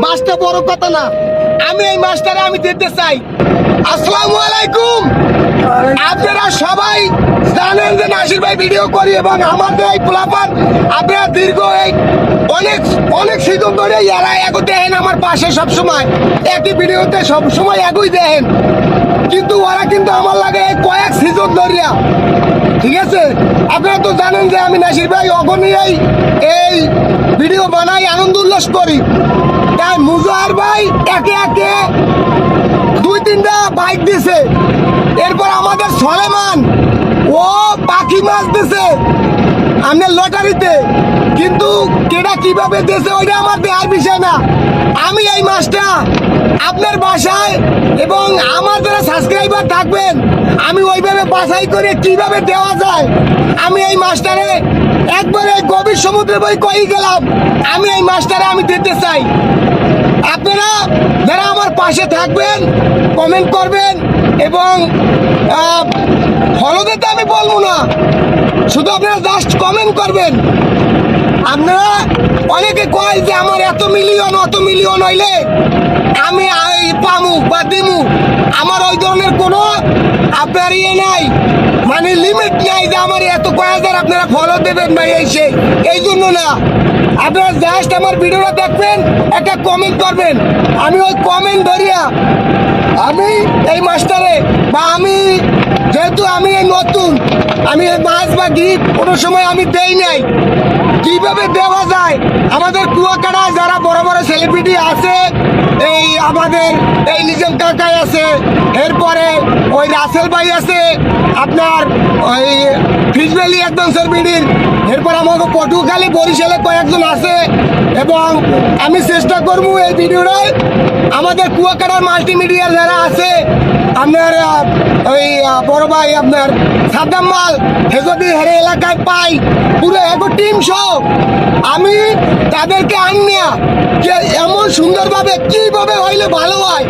মাছটা বড় কথা না, আমি এই মাছটারে আমি দিতে চাই। আসসালামু আলাইকুম। আপনারা সবাই জানেন যে নাসির ভাই ভিডিও করি এবং আমাদের এই পোলাপান আপনারা দীর্ঘ এই অনেক অনেক সিজন ধরে এরা এগো দেখেন আমার পাশে সবসময় একই ভিডিওতে সবসময় এগোই দেখেন, কিন্তু ওরা কিন্তু আমার লাগে কয়েক সিজন ধরিয়া। ঠিক আছে, আপনারা তো জানেন যে আমি নাসির ভাই অগণিয়াই এই ভিডিও বানাই, আনন্দ উল্লাস করি। তাই মুজাহার ভাই একে একে 2-3টা বাইক দিছে, এরপর আমাদের সলেমান ও পাখি মাছ দিছে আমাদের লটারিতে, কিন্তু কেডা কিভাবে দিছে ওইটা আমার দেওয়ার বিষয় না। আমি এই মাছটা আপনার বাসায় এবং আমার যারা সাবস্ক্রাইবার থাকবেন আমি ওইভাবে বাছাই করে কিভাবে দেওয়া যায়, আমি এই মাছটারে একবারে গভীর সমুদ্রে বই কই গেলাম, আমি এই মাছটারে আমি দিতে চাই। আপনারা যারা আমার পাশে থাকবেন কমেন্ট করবেন এবং ফলো দিতে আমি বলবো না, শুধু আপনারা জাস্ট কমেন্ট করবেন। আপনারা অনেকে কয় যে আমার এত মিলিয়ন হইলে আমি পামু বা দিমু, আমার ওই ধরনের কোনো আপনার ইয়ে নাই, মানে লিমিট নাই যে আমার এত কয় হাজার আপনারা ফলো দেবেন ভাই এই জন্য না। আপনারা জাস্ট আমার ভিডিওটা দেখবেন, একটা কমেন্ট করবেন, আমি ওই কমেন্ট ধরিয়া আমি এই মাস্টারে বা আমি যেহেতু আমি এই নতুন, আমি মাছ বা গিফট কোনো সময় আমি দেই নাই, কিভাবে দেওয়া যায়। আমাদের কুয়াকাটায় যারা বড় বড় সেলিব্রিটি আছে, এই আমাদের এই নিজাম কাকাই আছে, এরপরে ওই রাসেল ভাই আছে, আপনার ওই ফিজবেলি একদম সেলিব্রিটির, এরপর আমাকে পটুখালী বরিশালে কয়েকজন আছে, এবং আমি চেষ্টা করবো এই ভিডিওটায় আমাদের কুয়াকাটার মাল্টিমিডিয়ার যারা আছে, আপনার ওই বড় ভাই আপনার সাদ্দাম মাল যদি হেরে এলাকায় পাই পুরো এক টিম সহ আমি তাদেরকে আনিয়া যে এমন সুন্দরভাবে কিভাবে হইলে ভালো হয়,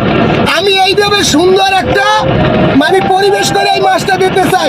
আমি এইভাবে সুন্দর একটা মানে পরিবেশ করে এই মাছটা দিতে চাই।